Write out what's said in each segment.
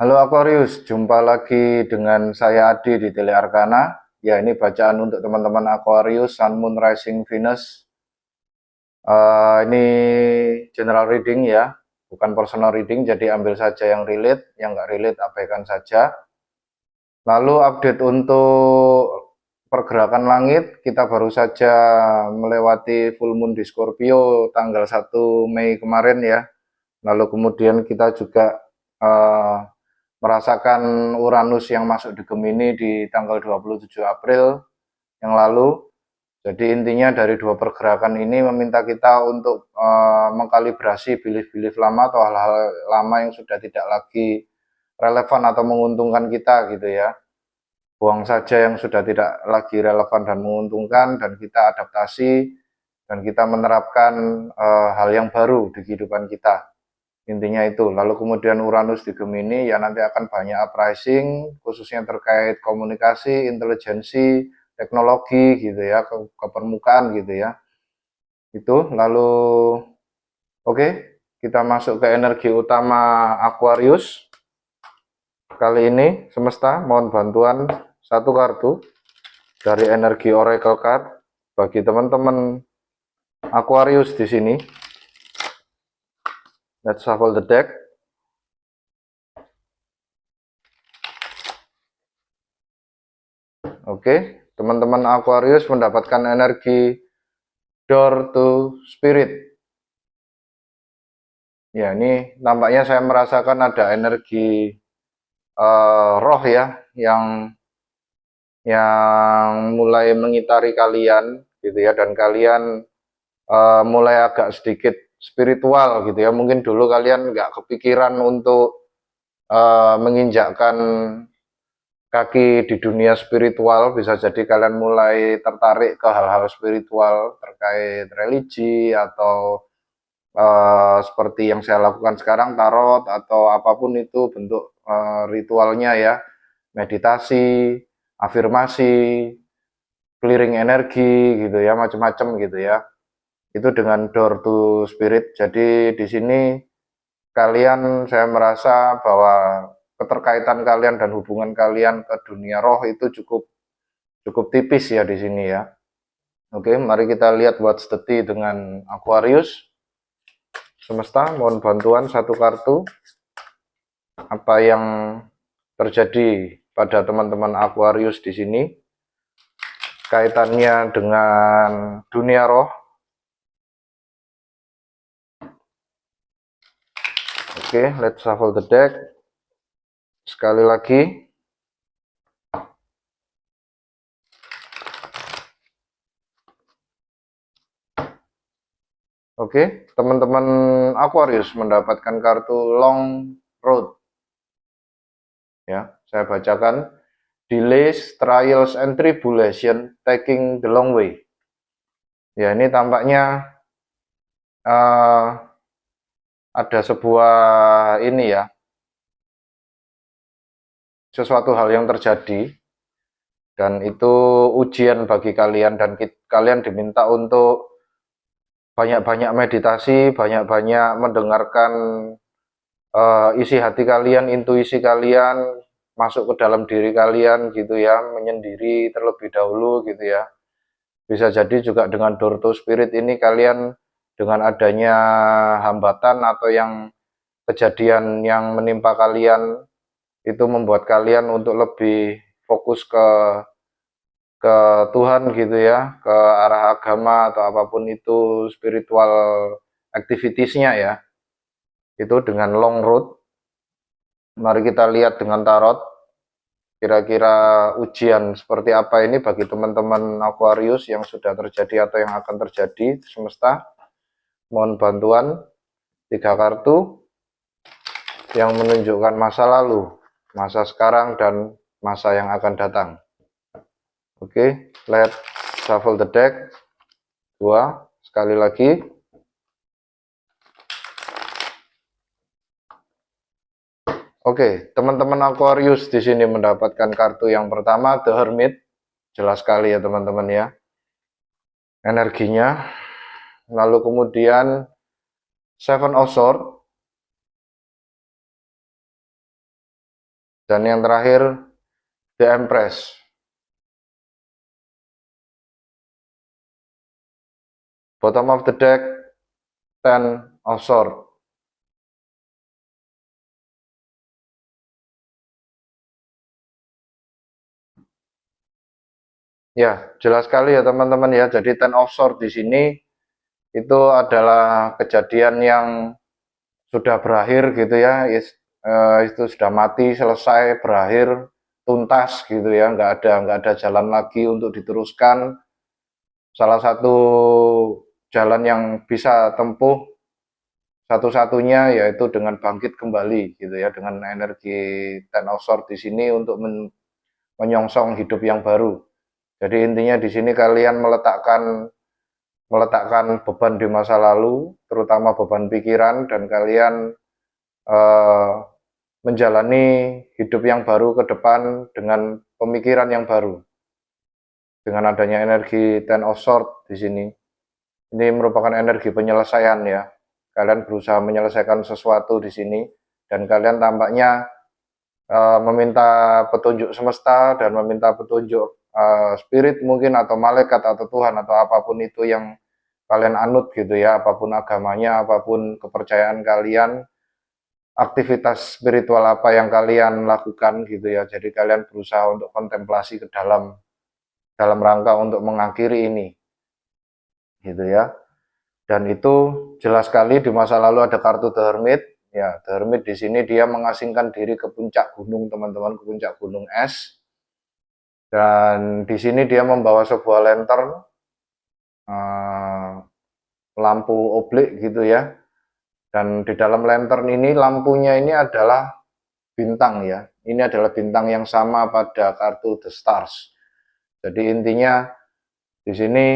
Halo Aquarius, jumpa lagi dengan saya Adi di Tele Arcana. Ya, ini bacaan untuk teman-teman Aquarius, Sun, Moon, Rising, Venus. Ini general reading ya, bukan personal reading, jadi ambil saja yang relate, yang nggak relate abaikan saja. Lalu update untuk pergerakan langit, kita baru saja melewati full moon di Scorpio tanggal 1 Mei kemarin ya. Lalu kemudian kita juga merasakan Uranus yang masuk di Gemini di tanggal 27 April yang lalu. Jadi intinya dari dua pergerakan ini meminta kita untuk mengkalibrasi belief-belief lama atau hal-hal lama yang sudah tidak lagi relevan atau menguntungkan kita gitu ya. Buang saja yang sudah tidak lagi relevan dan menguntungkan dan kita adaptasi dan kita menerapkan hal yang baru di kehidupan kita. Intinya itu. Lalu kemudian Uranus di Gemini ya nanti akan banyak uprising khususnya terkait komunikasi, intelijensi, teknologi gitu ya, ke permukaan gitu ya. Itu lalu oke, kita masuk ke energi utama Aquarius. Kali ini semesta mohon bantuan satu kartu dari energi Oracle Card bagi teman-teman Aquarius di sini. Let's shuffle the deck. Oke, teman-teman Aquarius mendapatkan energi Door to Spirit. Ya, ini nampaknya saya merasakan ada energi roh ya yang mulai mengitari kalian gitu ya, dan kalian mulai agak sedikit spiritual gitu ya. Mungkin dulu kalian nggak kepikiran untuk menginjakkan kaki di dunia spiritual, bisa jadi kalian mulai tertarik ke hal-hal spiritual terkait religi atau seperti yang saya lakukan sekarang, tarot atau apapun itu bentuk ritualnya ya, meditasi, afirmasi, clearing energi gitu ya, macam-macam gitu ya. Itu dengan door to spirit. Jadi di sini kalian, saya merasa bahwa keterkaitan kalian dan hubungan kalian ke dunia roh itu cukup cukup tipis ya di sini ya. Oke, mari kita lihat what's the tea dengan Aquarius. Semesta, mohon bantuan satu kartu. Apa yang terjadi pada teman-teman Aquarius di sini? Kaitannya dengan dunia roh. Oke, let's shuffle the deck. Sekali lagi. Oke, teman-teman Aquarius mendapatkan kartu Long Road. Ya, saya bacakan. Delays, trials, and tribulation taking the long way. Ya, ini tampaknya ada sebuah ini ya, sesuatu hal yang terjadi dan itu ujian bagi kalian, dan kalian diminta untuk banyak-banyak meditasi, banyak-banyak mendengarkan isi hati kalian, intuisi kalian, masuk ke dalam diri kalian gitu ya, menyendiri terlebih dahulu gitu ya. Bisa jadi juga dengan door to spirit ini kalian dengan adanya hambatan atau yang kejadian yang menimpa kalian itu membuat kalian untuk lebih fokus ke Tuhan gitu ya, ke arah agama atau apapun itu spiritual activitiesnya ya. Itu dengan long road. Mari kita lihat dengan tarot. Kira-kira ujian seperti apa ini bagi teman-teman Aquarius yang sudah terjadi atau yang akan terjadi semesta. Mohon bantuan 3 kartu yang menunjukkan masa lalu, masa sekarang, dan masa yang akan datang. Oke, let's shuffle the deck. 2, sekali lagi. Oke, teman-teman Aquarius di sini mendapatkan kartu yang pertama, The Hermit. Jelas sekali ya teman-teman ya, energinya. Lalu kemudian Seven of Swords. Dan yang terakhir The Empress. Bottom of the deck, Ten of Swords. Ya, jelas sekali ya teman-teman ya. Jadi Ten of Swords di sini itu adalah kejadian yang sudah berakhir gitu ya. Itu sudah mati, selesai, berakhir, tuntas gitu ya. Nggak ada jalan lagi untuk diteruskan. Salah satu jalan yang bisa tempuh satu-satunya yaitu dengan bangkit kembali gitu ya, dengan energi Ten of Swords di sini untuk menyongsong hidup yang baru. Jadi intinya di sini kalian meletakkan beban di masa lalu, terutama beban pikiran, dan kalian menjalani hidup yang baru ke depan dengan pemikiran yang baru. Dengan adanya energi Ten of Swords di sini, ini merupakan energi penyelesaian ya. Kalian berusaha menyelesaikan sesuatu di sini, dan kalian tampaknya meminta petunjuk semesta dan meminta petunjuk spirit mungkin, atau malaikat atau Tuhan atau apapun itu yang kalian anut gitu ya, apapun agamanya, apapun kepercayaan kalian, aktivitas spiritual apa yang kalian lakukan gitu ya. Jadi kalian berusaha untuk kontemplasi ke dalam rangka untuk mengakhiri ini gitu ya. Dan itu jelas sekali di masa lalu ada kartu The Hermit. Ya, The Hermit di sini dia mengasingkan diri ke puncak gunung, teman-teman, ke puncak gunung es. Dan di sini dia membawa sebuah lantern, lampu oblik gitu ya. Dan di dalam lantern ini, lampunya ini adalah bintang ya. Ini adalah bintang yang sama pada kartu The Stars. Jadi intinya di sini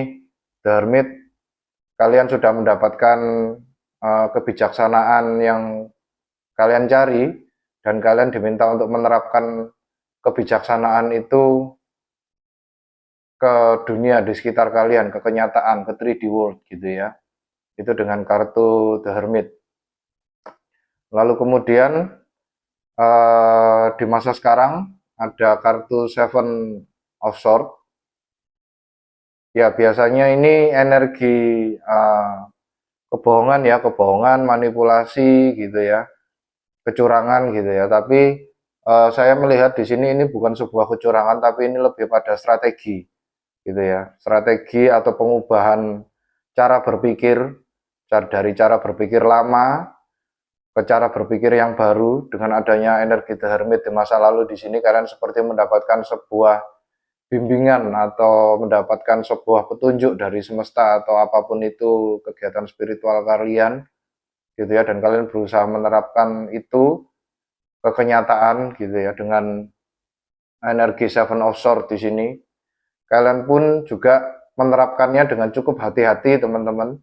The Hermit, kalian sudah mendapatkan kebijaksanaan yang kalian cari, dan kalian diminta untuk menerapkan kebijaksanaan itu ke dunia di sekitar kalian, ke kenyataan, ke 3D world gitu ya. Itu dengan kartu The Hermit. Lalu kemudian di masa sekarang ada kartu Seven of Swords. Ya, biasanya ini energi kebohongan ya, kebohongan, manipulasi gitu ya, kecurangan gitu ya. Tapi saya melihat di sini ini bukan sebuah kecurangan, tapi ini lebih pada strategi gitu ya. Strategi atau pengubahan cara berpikir, dari cara berpikir lama ke cara berpikir yang baru. Dengan adanya energi The Hermit di masa lalu di sini, kalian seperti mendapatkan sebuah bimbingan atau mendapatkan sebuah petunjuk dari semesta atau apapun itu kegiatan spiritual kalian gitu ya, dan kalian berusaha menerapkan itu ke kenyataan gitu ya dengan energi Seven of Swords di sini. Kalian pun juga menerapkannya dengan cukup hati-hati, teman-teman.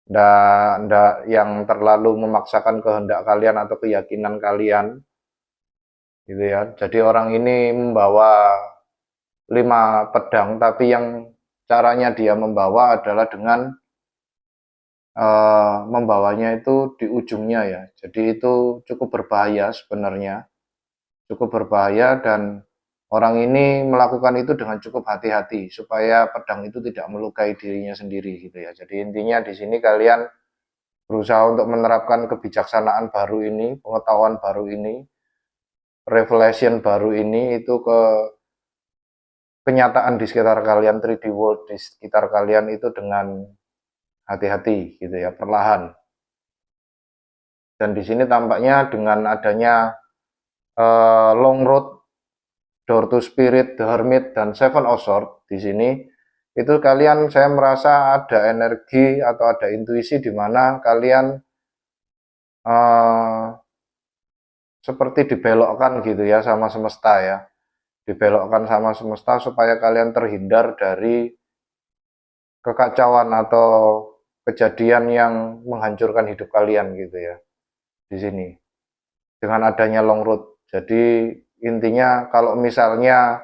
Nggak yang terlalu memaksakan kehendak kalian atau keyakinan kalian gitu ya. Jadi orang ini membawa 5 pedang, tapi yang caranya dia membawa adalah dengan membawanya itu di ujungnya ya. Jadi itu cukup berbahaya sebenarnya, cukup berbahaya, dan orang ini melakukan itu dengan cukup hati-hati supaya pedang itu tidak melukai dirinya sendiri gitu ya. Jadi intinya di sini kalian berusaha untuk menerapkan kebijaksanaan baru ini, pengetahuan baru ini, revelation baru ini itu ke kenyataan di sekitar kalian, 3D world di sekitar kalian itu dengan hati-hati gitu ya, perlahan. Dan di sini tampaknya dengan adanya long road, door to spirit, The Hermit, dan Seven of Swords di sini, itu kalian, saya merasa ada energi atau ada intuisi di mana kalian seperti dibelokkan gitu ya sama semesta ya, dibelokkan sama semesta supaya kalian terhindar dari kekacauan atau kejadian yang menghancurkan hidup kalian gitu ya di sini dengan adanya long road. Jadi intinya kalau misalnya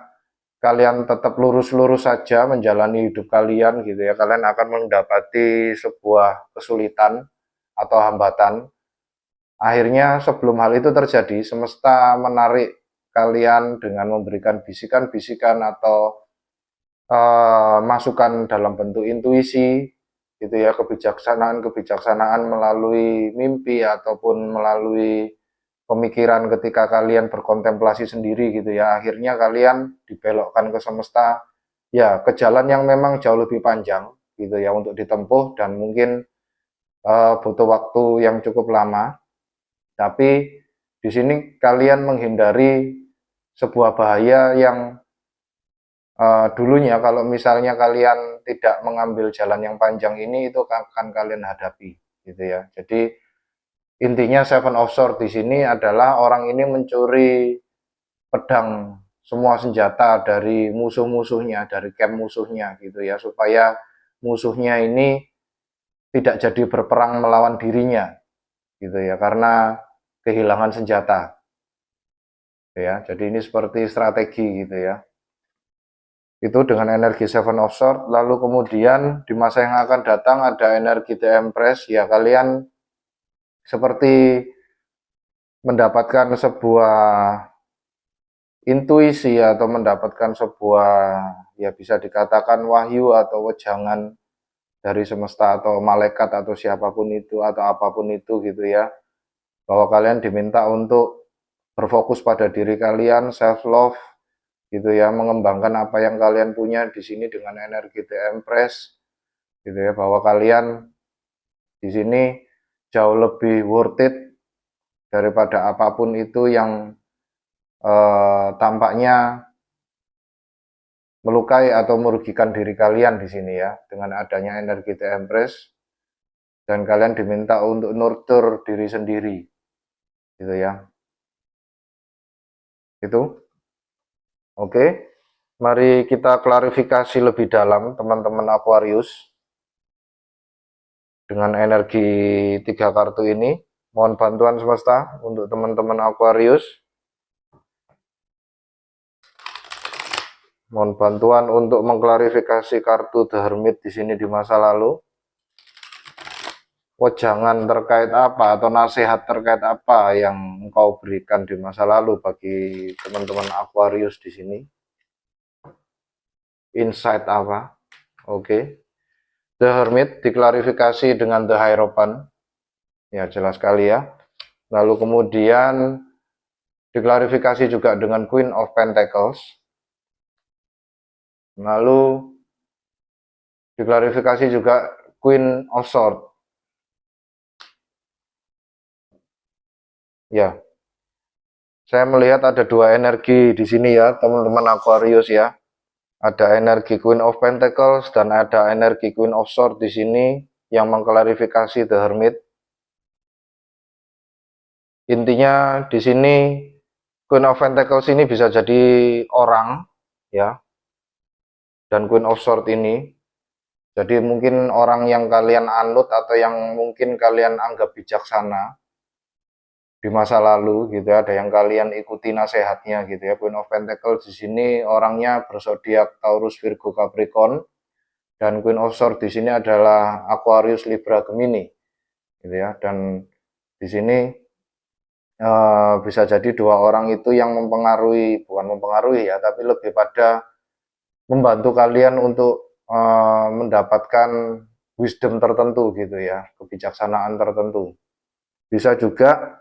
kalian tetap lurus-lurus saja menjalani hidup kalian gitu ya, kalian akan mendapati sebuah kesulitan atau hambatan. Akhirnya sebelum hal itu terjadi, semesta menarik kalian dengan memberikan bisikan-bisikan atau masukan dalam bentuk intuisi, gitu ya, kebijaksanaan melalui mimpi ataupun melalui pemikiran ketika kalian berkontemplasi sendiri, gitu ya. Akhirnya kalian dibelokkan ke semesta, ya, ke jalan yang memang jauh lebih panjang, gitu ya, untuk ditempuh dan mungkin butuh waktu yang cukup lama. Tapi di sini kalian menghindari sebuah bahaya yang dulunya kalau misalnya kalian tidak mengambil jalan yang panjang ini, itu akan kalian hadapi, gitu ya. Jadi intinya Seven of Swords di sini adalah orang ini mencuri pedang semua senjata dari musuh-musuhnya, dari camp musuhnya, gitu ya, supaya musuhnya ini tidak jadi berperang melawan dirinya, gitu ya, karena kehilangan senjata, gitu ya. Jadi ini seperti strategi, gitu ya. Itu dengan energi Seven of Swords. Lalu kemudian di masa yang akan datang ada energi The Empress, ya, kalian seperti mendapatkan sebuah intuisi atau mendapatkan sebuah, ya, bisa dikatakan wahyu atau wejangan dari semesta atau malaikat atau siapapun itu atau apapun itu, gitu ya, bahwa kalian diminta untuk berfokus pada diri kalian, self love, gitu ya, mengembangkan apa yang kalian punya di sini dengan energi The Empress, gitu ya, bahwa kalian di sini jauh lebih worth it daripada apapun itu yang tampaknya melukai atau merugikan diri kalian di sini, ya, dengan adanya energi The Empress. Dan kalian diminta untuk nurture diri sendiri, gitu ya. Itu oke. Mari kita klarifikasi lebih dalam, teman-teman Aquarius, dengan energi 3 kartu ini. Mohon bantuan semesta untuk teman-teman Aquarius. Mohon bantuan untuk mengklarifikasi kartu The Hermit di sini di masa lalu. Wejangan terkait apa atau nasihat terkait apa yang engkau berikan di masa lalu bagi teman-teman Aquarius di sini? Insight apa? Oke. The Hermit diklarifikasi dengan The Hierophant. Ya, jelas sekali ya. Lalu kemudian diklarifikasi juga dengan Queen of Pentacles. Lalu diklarifikasi juga Queen of Swords. Ya. Saya melihat ada dua energi di sini ya, teman-teman Aquarius ya. Ada energi Queen of Pentacles dan ada energi Queen of Swords di sini yang mengklarifikasi The Hermit. Intinya di sini Queen of Pentacles ini bisa jadi orang, ya, dan Queen of Swords ini jadi mungkin orang yang kalian anut atau yang mungkin kalian anggap bijaksana di masa lalu, gitu. Ada yang kalian ikuti nasihatnya, gitu ya. Queen of Pentacles di sini orangnya berzodiak Taurus, Virgo, Capricorn, dan Queen of Swords di sini adalah Aquarius, Libra, Gemini, gitu ya. Dan di sini bisa jadi dua orang itu yang mempengaruhi, bukan mempengaruhi ya, tapi lebih pada membantu kalian untuk mendapatkan wisdom tertentu, gitu ya, kebijaksanaan tertentu. Bisa juga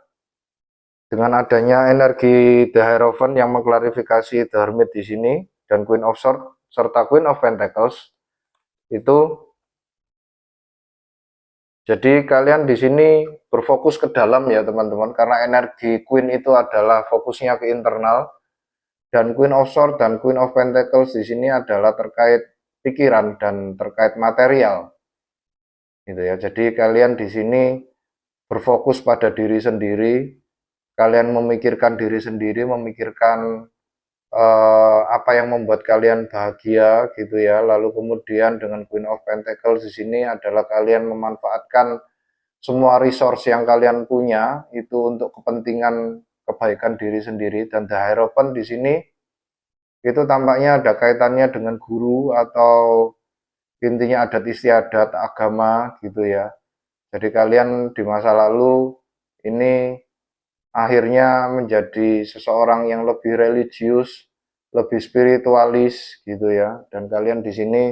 dengan adanya energi The Hierophant yang mengklarifikasi The Hermit di sini dan Queen of Swords serta Queen of Pentacles, itu jadi kalian di sini berfokus ke dalam ya teman-teman, karena energi Queen itu adalah fokusnya ke internal, dan Queen of Swords dan Queen of Pentacles di sini adalah terkait pikiran dan terkait material, gitu ya. Jadi kalian di sini berfokus pada diri sendiri. Kalian memikirkan diri sendiri, memikirkan apa yang membuat kalian bahagia, gitu ya. Lalu kemudian dengan Queen of Pentacles di sini adalah kalian memanfaatkan semua resource yang kalian punya itu untuk kepentingan kebaikan diri sendiri. Dan The Hierophant di sini itu tampaknya ada kaitannya dengan guru atau intinya adat istiadat agama, gitu ya. Jadi kalian di masa lalu ini akhirnya menjadi seseorang yang lebih religius, lebih spiritualis gitu ya. Dan kalian di sini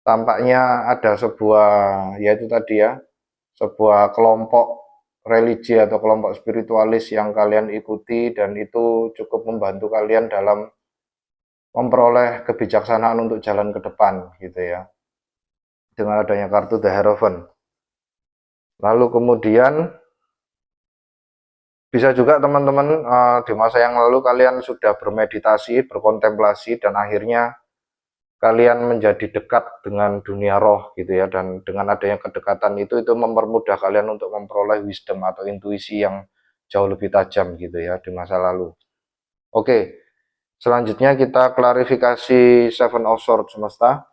tampaknya ada sebuah, yaitu tadi ya, sebuah kelompok religi atau kelompok spiritualis yang kalian ikuti, dan itu cukup membantu kalian dalam memperoleh kebijaksanaan untuk jalan ke depan gitu ya, dengan adanya kartu The Hierophant. Lalu kemudian bisa juga teman-teman di masa yang lalu kalian sudah bermeditasi, berkontemplasi, dan akhirnya kalian menjadi dekat dengan dunia roh gitu ya, dan dengan adanya kedekatan itu mempermudah kalian untuk memperoleh wisdom atau intuisi yang jauh lebih tajam gitu ya di masa lalu. Oke, selanjutnya kita klarifikasi Seven of Swords semesta.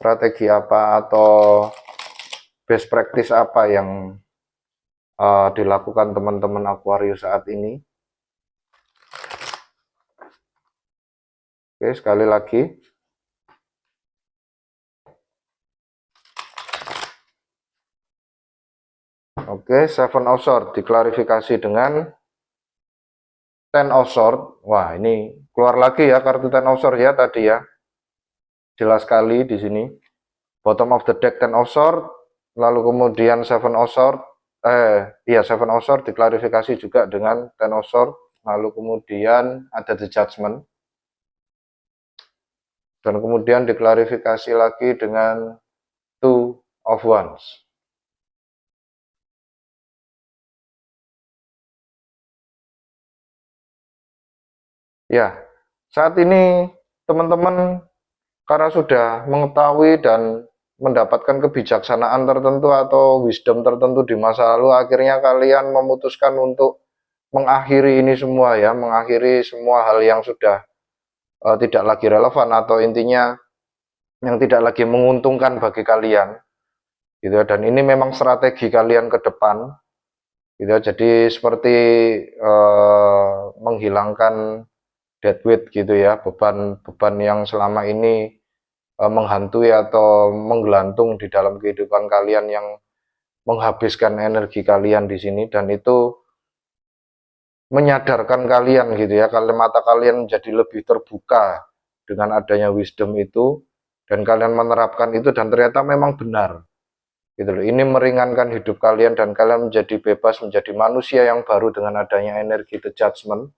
Strategi apa atau best practice apa yang dilakukan teman-teman Aquarius saat ini? Oke, sekali lagi. Oke, Seven of Swords diklarifikasi dengan Ten of Swords. Wah, ini keluar lagi ya kartu Ten of Swords ya tadi ya. Jelas sekali di sini. Bottom of the deck Ten of Swords, lalu kemudian Seven of Swords. Seven of Swords diklarifikasi juga dengan Ten of Swords, lalu kemudian ada The Judgment. Dan kemudian diklarifikasi lagi dengan Two of Wands. Ya, saat ini teman-teman karena sudah mengetahui dan mendapatkan kebijaksanaan tertentu atau wisdom tertentu di masa lalu, akhirnya kalian memutuskan untuk mengakhiri ini semua ya, mengakhiri semua hal yang sudah tidak lagi relevan atau intinya yang tidak lagi menguntungkan bagi kalian gitu ya. Dan ini memang strategi kalian ke depan gitu ya. Jadi seperti menghilangkan dead weight gitu ya, beban-beban yang selama ini menghantui atau menggelantung di dalam kehidupan kalian yang menghabiskan energi kalian di sini, dan itu menyadarkan kalian gitu ya, kalau mata kalian menjadi lebih terbuka dengan adanya wisdom itu, dan kalian menerapkan itu dan ternyata memang benar gitu loh. Ini meringankan hidup kalian dan kalian menjadi bebas, menjadi manusia yang baru dengan adanya energi The Judgment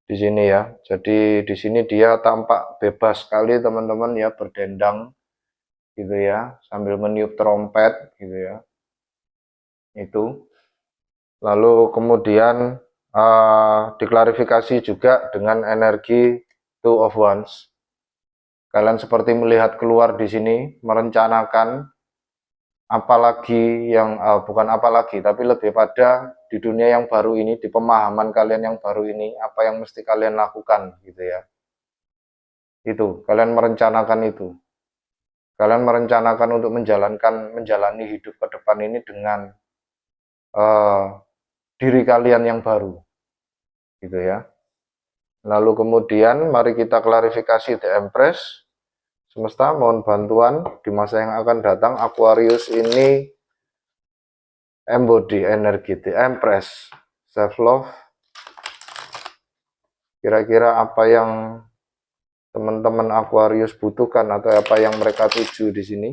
di sini ya. Jadi di sini dia tampak bebas sekali teman-teman ya, berdendang gitu ya, sambil meniup trompet gitu ya. Itu. Lalu kemudian diklarifikasi juga dengan energi Two of Wands. Kalian seperti melihat keluar di sini, merencanakan apalagi yang bukan apalagi, tapi lebih pada di dunia yang baru ini, di pemahaman kalian yang baru ini, apa yang mesti kalian lakukan gitu ya. Itu, kalian merencanakan itu. Kalian merencanakan untuk menjalani hidup ke depan ini dengan diri kalian yang baru gitu ya. Lalu kemudian mari kita klarifikasi The Empress. Semesta mohon bantuan di masa yang akan datang. Aquarius ini embody energi The Empress, self love. Kira-kira apa yang teman-teman Aquarius butuhkan atau apa yang mereka tuju di sini?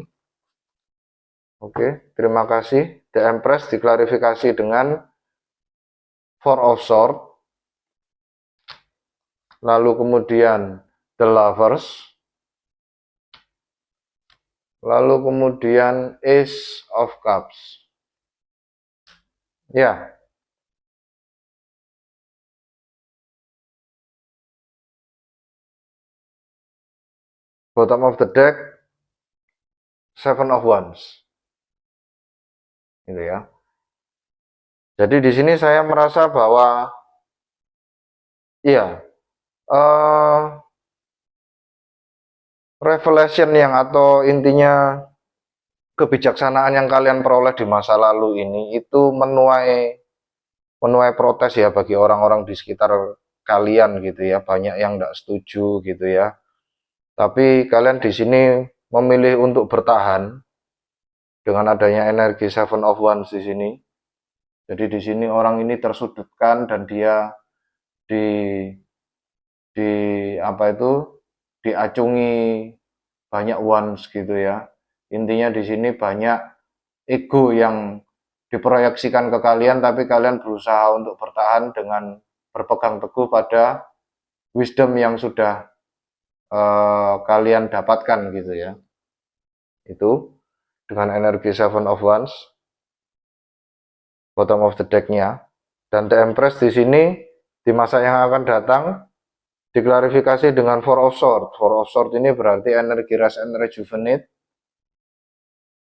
Oke, terima kasih. The Empress diklarifikasi dengan Four of Swords. Lalu kemudian The Lovers. Lalu kemudian Ace of Cups. Ya. Bottom of the deck Seven of Wands. Gitu ya. Jadi di sini saya merasa bahwa iya, revelation yang atau intinya kebijaksanaan yang kalian peroleh di masa lalu ini itu menuai protes ya bagi orang-orang di sekitar kalian gitu ya. Banyak yang tidak setuju gitu ya. Tapi kalian di sini memilih untuk bertahan dengan adanya energi Seven of Wands di sini. Jadi di sini orang ini tersudutkan dan dia di di apa itu diacungi banyak wands gitu ya. Intinya di sini banyak ego yang diproyeksikan ke kalian, tapi kalian berusaha untuk bertahan dengan berpegang teguh pada wisdom yang sudah kalian dapatkan gitu ya. Itu dengan energi Seven of Wands, bottom of the deck-nya. Dan The Empress di sini di masa yang akan datang diklarifikasi dengan Four of Swords. Four of Swords ini berarti energi rest and rejuvenate.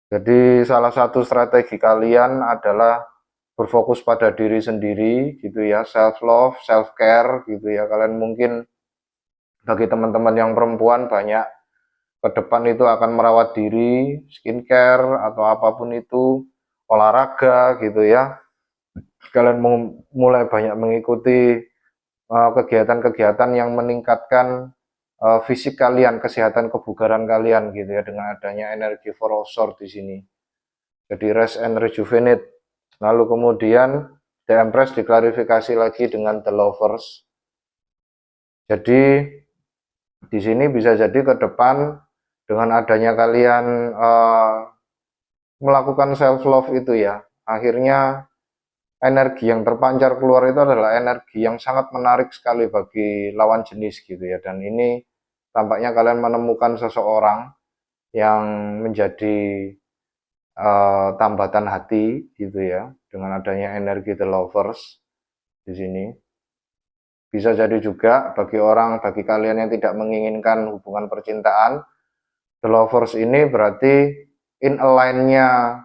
Jadi salah satu strategi kalian adalah berfokus pada diri sendiri gitu ya, self love, self care gitu ya. Kalian mungkin bagi teman-teman yang perempuan banyak ke depan itu akan merawat diri, skincare atau apapun itu, olahraga gitu ya. Kalian mulai banyak mengikuti kegiatan-kegiatan yang meningkatkan fisik kalian, kesehatan kebugaran kalian gitu ya, dengan adanya energi Four of Swords di sini. Jadi rest and rejuvenate. Lalu kemudian The Empress diklarifikasi lagi dengan The Lovers. Jadi di sini bisa jadi ke depan dengan adanya kalian melakukan self love itu ya, akhirnya energi yang terpancar keluar itu adalah energi yang sangat menarik sekali bagi lawan jenis gitu ya. Dan ini tampaknya kalian menemukan seseorang yang menjadi tambatan hati gitu ya, dengan adanya energi The Lovers di sini. Bisa jadi juga bagi kalian yang tidak menginginkan hubungan percintaan, The Lovers ini berarti in align-nya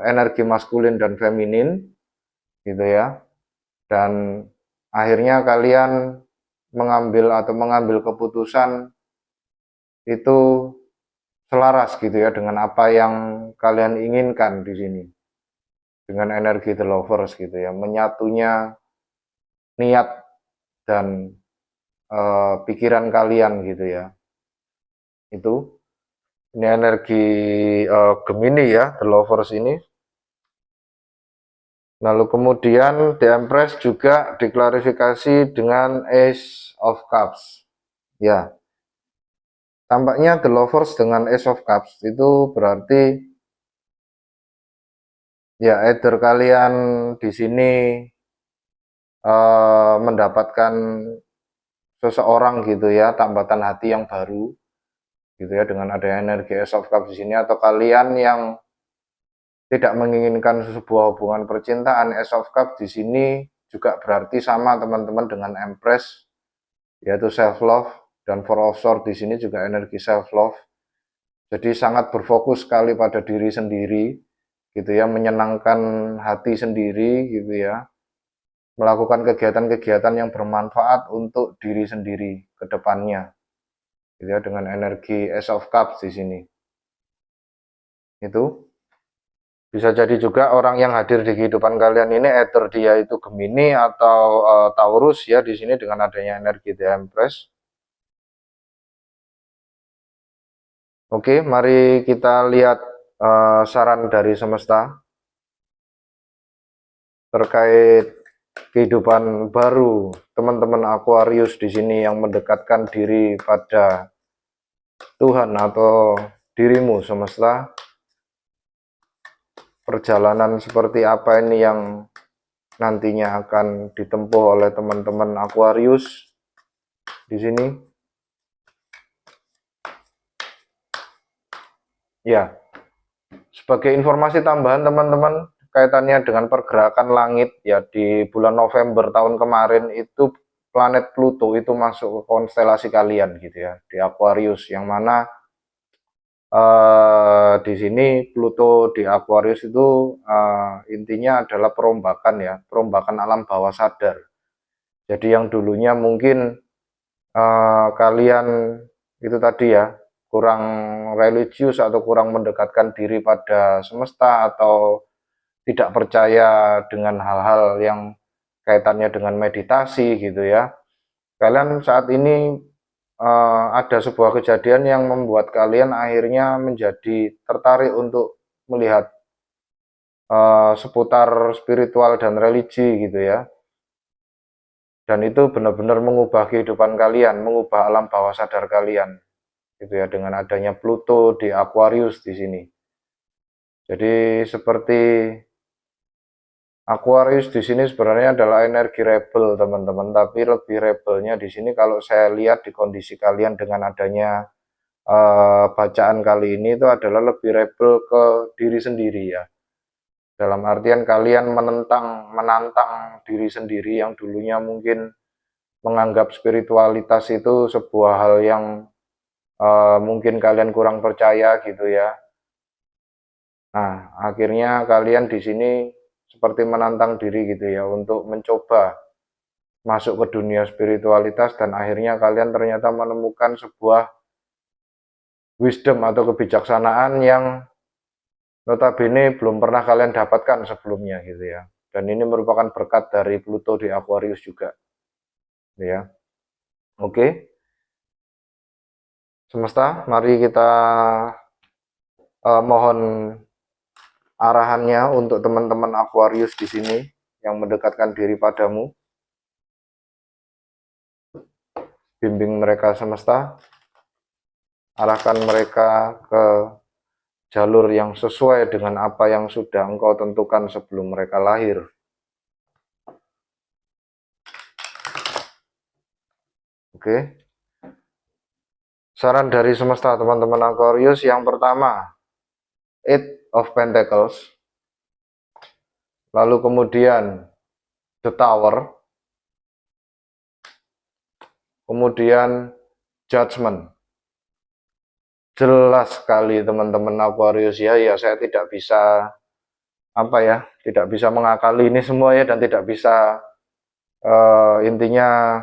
energi maskulin dan feminin gitu ya. Dan akhirnya kalian mengambil keputusan itu selaras gitu ya dengan apa yang kalian inginkan di sini. Dengan energi The Lovers gitu ya, menyatunya niat dan pikiran kalian gitu ya. Itu ini energi Gemini ya, The Lovers ini. Lalu kemudian The Empress juga diklarifikasi dengan Ace of Cups. Ya, tampaknya The Lovers dengan Ace of Cups itu berarti ya either kalian di sini mendapatkan seseorang gitu ya, tambatan hati yang baru gitu ya, dengan adanya energi Ace of Cups di sini, atau kalian yang tidak menginginkan sebuah hubungan percintaan. Ace of Cups di sini juga berarti sama teman-teman dengan Empress, yaitu self love, dan Four of Swords di sini juga energi self love. Jadi sangat berfokus sekali pada diri sendiri gitu ya, menyenangkan hati sendiri gitu ya, melakukan kegiatan-kegiatan yang bermanfaat untuk diri sendiri ke depannya gitu ya, dengan energi Ace of Cups di sini. Itu bisa jadi juga orang yang hadir di kehidupan kalian ini either dia itu Gemini atau Taurus ya, di sini dengan adanya energi The Empress. Oke, mari kita lihat saran dari semesta terkait kehidupan baru teman-teman Aquarius di sini yang mendekatkan diri pada Tuhan atau dirimu semesta. Perjalanan seperti apa ini yang nantinya akan ditempuh oleh teman-teman Aquarius di sini? Ya, sebagai informasi tambahan teman-teman, kaitannya dengan pergerakan langit ya, di bulan November tahun kemarin itu planet Pluto itu masuk ke konstelasi kalian gitu ya, di Aquarius, yang mana di sini Pluto di Aquarius itu intinya adalah perombakan ya, perombakan alam bawah sadar. Jadi yang dulunya mungkin kalian itu tadi ya, kurang religius atau kurang mendekatkan diri pada semesta, atau tidak percaya dengan hal-hal yang kaitannya dengan meditasi gitu ya. Kalian saat ini ada sebuah kejadian yang membuat kalian akhirnya menjadi tertarik untuk melihat seputar spiritual dan religi gitu ya. Dan itu benar-benar mengubah kehidupan kalian, mengubah alam bawah sadar kalian gitu ya, dengan adanya Pluto di Aquarius di sini. Jadi seperti Aquarius di sini sebenarnya adalah energi rebel teman-teman, tapi lebih rebelnya di sini kalau saya lihat di kondisi kalian dengan adanya bacaan kali ini itu adalah lebih rebel ke diri sendiri ya. Dalam artian kalian menantang diri sendiri yang dulunya mungkin menganggap spiritualitas itu sebuah hal yang mungkin kalian kurang percaya gitu ya. Nah, akhirnya kalian di sini seperti menantang diri gitu ya untuk mencoba masuk ke dunia spiritualitas, dan akhirnya kalian ternyata menemukan sebuah wisdom atau kebijaksanaan yang notabene belum pernah kalian dapatkan sebelumnya gitu ya. Dan ini merupakan berkat dari Pluto di Aquarius juga gitu ya. Oke, semesta, mari kita mohon arahannya untuk teman-teman Aquarius di sini yang mendekatkan diri padamu. Bimbing mereka semesta, arahkan mereka ke jalur yang sesuai dengan apa yang sudah engkau tentukan sebelum mereka lahir. Oke. Saran dari semesta teman-teman Aquarius, yang pertama, Eight of Pentacles. Lalu kemudian The Tower. Kemudian Judgment. Jelas sekali teman-teman Aquarius ya, saya tidak bisa tidak bisa mengakali ini semua ya, dan tidak bisa intinya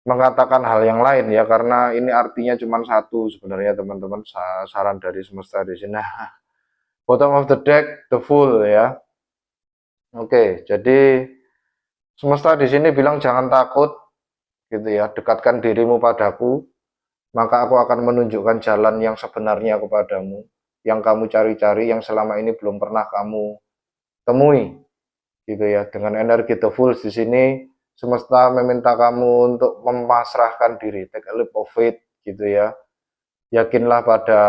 mengatakan hal yang lain ya, karena ini artinya cuma satu sebenarnya teman-teman, saran dari semesta di sini. Nah, bottom of the deck, the Fool ya. Oke, jadi semesta di sini bilang jangan takut gitu ya, dekatkan dirimu padaku, maka aku akan menunjukkan jalan yang sebenarnya kepadamu, yang kamu cari-cari, yang selama ini belum pernah kamu temui gitu ya. Dengan energi The Fool di sini, semesta meminta kamu untuk memasrahkan diri, take a leap of faith gitu ya. Yakinlah pada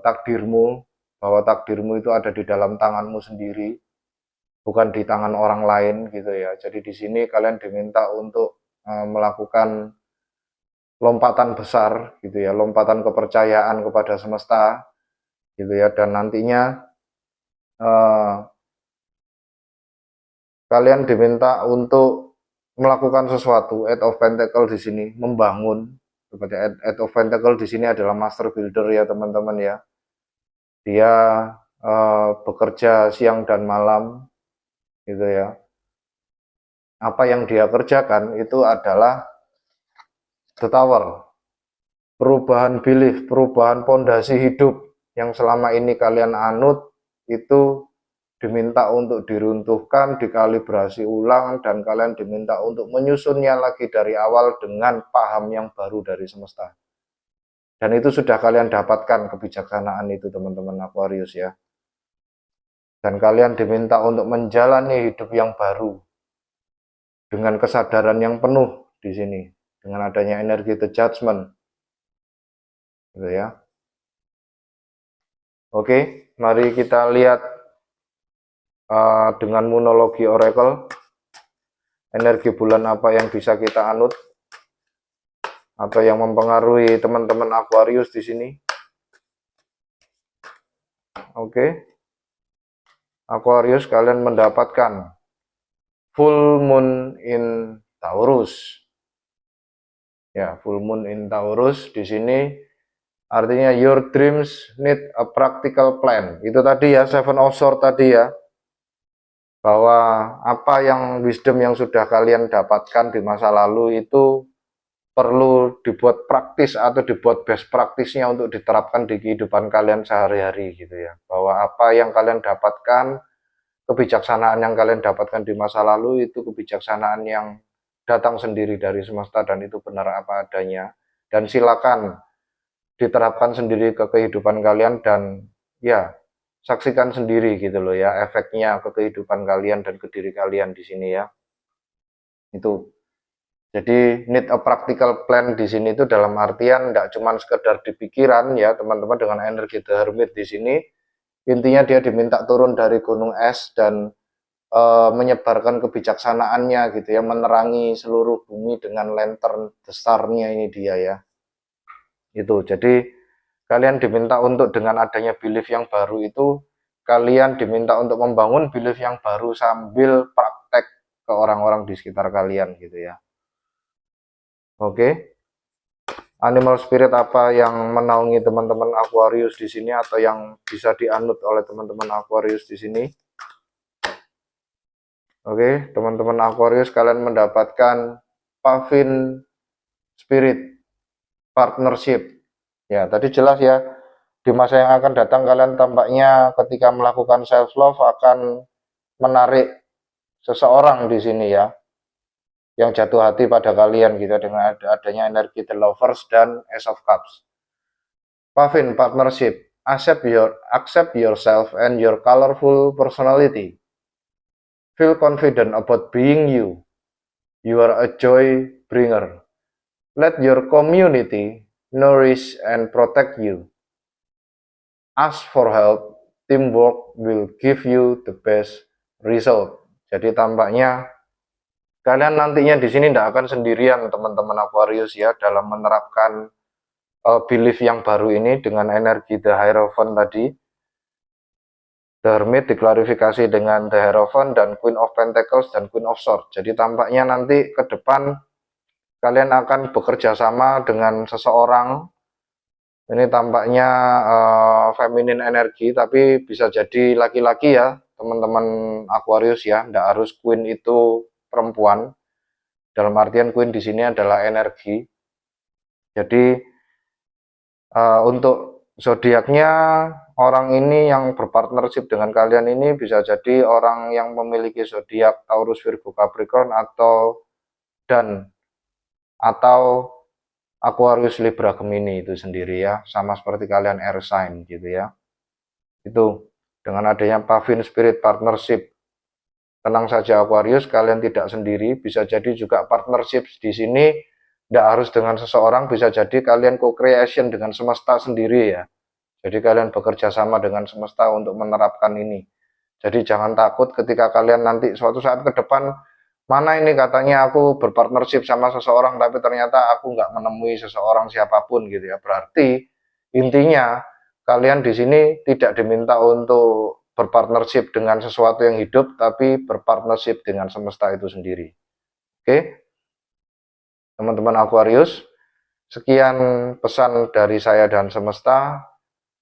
takdirmu, bahwa takdirmu itu ada di dalam tanganmu sendiri, bukan di tangan orang lain gitu ya. Jadi di sini kalian diminta untuk melakukan lompatan besar gitu ya, lompatan kepercayaan kepada semesta gitu ya, dan nantinya kalian diminta untuk melakukan sesuatu. Eight of Pentacles di sini membangun. Eight of Pentacles di sini adalah master builder ya teman-teman ya. Dia bekerja siang dan malam gitu ya. Apa yang dia kerjakan itu adalah The Tower. Perubahan belief, perubahan pondasi hidup yang selama ini kalian anut itu diminta untuk diruntuhkan, dikalibrasi ulang, dan kalian diminta untuk menyusunnya lagi dari awal dengan paham yang baru dari semesta. Dan itu sudah kalian dapatkan kebijaksanaan itu teman-teman Aquarius ya. Dan kalian diminta untuk menjalani hidup yang baru dengan kesadaran yang penuh di sini, dengan adanya energi The Judgment gitu ya. Oke, mari kita lihat dengan monologi oracle, energi bulan apa yang bisa kita anut, apa yang mempengaruhi teman-teman Aquarius di sini. Oke, Aquarius, kalian mendapatkan full moon in Taurus. Ya, full moon in Taurus di sini artinya your dreams need a practical plan. Itu tadi ya, Seven of Swords tadi ya, bahwa apa yang wisdom yang sudah kalian dapatkan di masa lalu itu perlu dibuat praktis atau dibuat best praktisnya untuk diterapkan di kehidupan kalian sehari-hari gitu ya. Bahwa apa yang kalian dapatkan, kebijaksanaan yang kalian dapatkan di masa lalu itu kebijaksanaan yang datang sendiri dari semesta dan itu benar apa adanya, dan silakan diterapkan sendiri ke kehidupan kalian dan ya saksikan sendiri gitu loh ya efeknya ke kehidupan kalian dan ke diri kalian di sini ya. Itu jadi need a practical plan di sini itu dalam artian tidak cuma sekedar di pikiran ya teman-teman. Dengan energi The Hermit di sini intinya dia diminta turun dari gunung es dan menyebarkan kebijaksanaannya gitu ya, menerangi seluruh bumi dengan lantern besarnya ini dia ya. Itu jadi kalian diminta untuk dengan adanya belief yang baru itu, kalian diminta untuk membangun belief yang baru sambil praktek ke orang-orang di sekitar kalian gitu ya. Oke. Animal spirit apa yang menaungi teman-teman Aquarius di sini atau yang bisa dianut oleh teman-teman Aquarius di sini? Oke, teman-teman Aquarius, kalian mendapatkan Puffin Spirit Partnership. Ya, tadi jelas ya, di masa yang akan datang kalian tampaknya ketika melakukan self love akan menarik seseorang di sini ya, yang jatuh hati pada kalian gitu dengan adanya energi The Lovers dan Ace of Cups. Puffin Partnership, accept yourself and your colorful personality. Feel confident about being you. You are a joy bringer. Let your community nourish and protect you. Ask for help. Teamwork will give you the best result. Jadi tampaknya kalian nantinya di sini tidak akan sendirian teman-teman Aquarius ya dalam menerapkan belief yang baru ini dengan energi The Hierophant tadi. The Hermit diklarifikasi dengan The Hierophant dan Queen of Pentacles dan Queen of Swords. Jadi tampaknya nanti ke depan kalian akan bekerja sama dengan seseorang. Ini tampaknya feminin energi, tapi bisa jadi laki-laki ya teman-teman Aquarius ya. Tidak harus Queen itu perempuan. Dalam artian Queen di sini adalah energi. Jadi untuk zodiaknya orang ini yang berpartnership dengan kalian ini bisa jadi orang yang memiliki zodiak Taurus, Virgo, Capricorn atau Aquarius, Libra, Gemini itu sendiri ya, sama seperti kalian air sign gitu ya. Itu dengan adanya Puffin Spirit Partnership, tenang saja Aquarius, kalian tidak sendiri. Bisa jadi juga partnership di sini tidak harus dengan seseorang, bisa jadi kalian co-creation dengan semesta sendiri ya. Jadi kalian bekerja sama dengan semesta untuk menerapkan ini. Jadi jangan takut ketika kalian nanti suatu saat ke depan, mana ini katanya aku berpartnership sama seseorang tapi ternyata aku nggak menemui seseorang siapapun gitu ya. Berarti intinya kalian di sini tidak diminta untuk berpartnership dengan sesuatu yang hidup, tapi berpartnership dengan semesta itu sendiri. Oke, teman-teman Aquarius, sekian pesan dari saya dan semesta.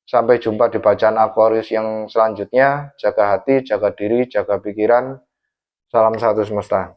Sampai jumpa di bacaan Aquarius yang selanjutnya. Jaga hati, jaga diri, jaga pikiran. Salam satu semesta.